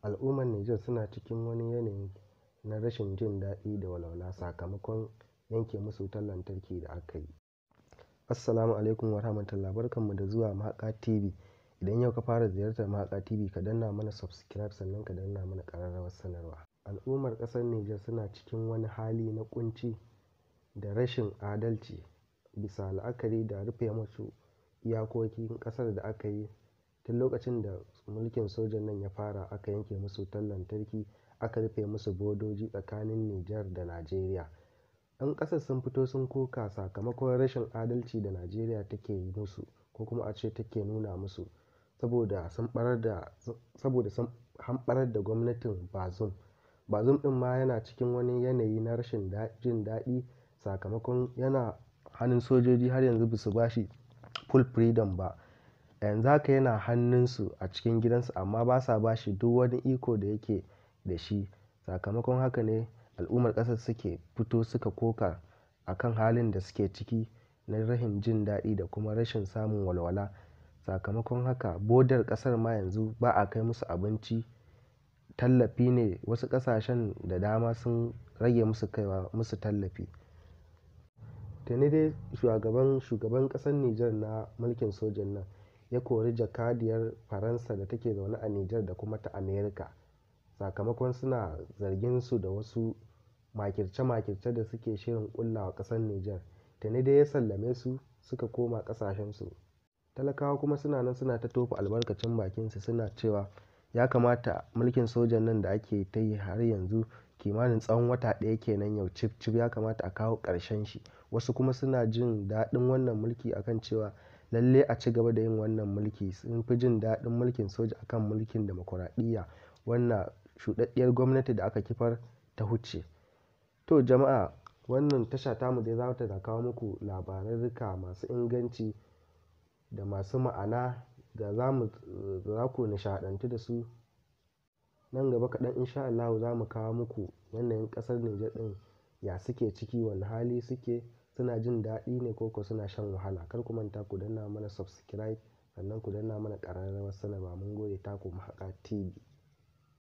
Al'ummar Nijar suna cikin wani yanayi na rashin jin daɗi da walwala sakamakon yanke musu wutar lantarki da aka yi. Assalamu alaikum wa rahmatullah, barkanmu da zuwa Mahaka TV. Idan yau ka fara ziyartar Mahaka TV, ka danna mana subscribe sannan ka danna mana ƙararrawar sanarwa. Al'ummar ƙasar Nijar suna cikin wani hali na ƙunci da rashin adalci bisa la'akari da rufe musu iyakokin ƙasar da aka yi tun lokacin da mulkin sojan nan ya fara. Aka yanke musu wutar lantarki, aka rufe musu bodoji tsakanin Nijar da Najeriya. 'Yan ƙasar sun fito sun koka sakamakon rashin adalci da Najeriya take yi musu, ko kuma a ce take nuna musu, saboda sun hamɓarar da gwamnatin Bazoum. Bazoum ɗin ma yana cikin wani yanayi na rashin jin daɗi sakamakon yana hannun sojoji, har yanzu ba su ba shi full freedom ba. Yanzu haka yana hannunsu a cikin gidansu, amma ba sa ba shi duk wani iko da yake da shi. Sakamakon haka ne al'ummar ƙasar suka koka akan halin da suke ciki na rashin jin daɗi da kuma rashin samun walwala. Sakamakon haka bodar ƙasar ma yanzu ba a kai musu abinci, tallafi ne. Wasu ƙasashen da dama sun rage musu kaiwa musu tallafi. Tuni dai shugaban ƙasar Nijar na mulkin sojan nan ya kori jakadiyar Faransa da take zaune a Nijar da kuma ta Amerika, sakamakon suna zargin su da wasu makirce-makirce da suke shirin ƙullawa ƙasar Nijar. Tuni dai ya sallame su, suka koma ƙasashensu. Talakawa kuma suna nan suna ta tofa albarkacin bakinsu, suna cewa ya kamata mulkin sojan nan da ake ta yi har yanzu kimanin tsawon wata ɗaya kenan yau cif ya kamata a kawo ƙarshen shi. Wasu kuma suna jin daɗin wannan mulki akan cewa lalle a ci gaba da yin wannan mulki. Sun fi jin daɗin mulkin soja akan mulkin demokuraɗiyya, wannan shuɗaɗɗiyar gwamnati da aka kifar ta huce. To jama'a, wannan tasha tamu dai za ta kawo muku labarurruka masu inganci da masu ma'ana da za ku nishaɗantu da su. Nan gaba kaɗan insha Allah za mu kawo muku yanayin ƙasar Nijar ɗin, ya suke ciki, wani hali suke, suna jin daɗi ne ko suna shan wahala. Kar ku manta ku danna mana subscribe sannan ku danna mana ƙararrawar sanarwa. Mun gode, taku Mahaka TV.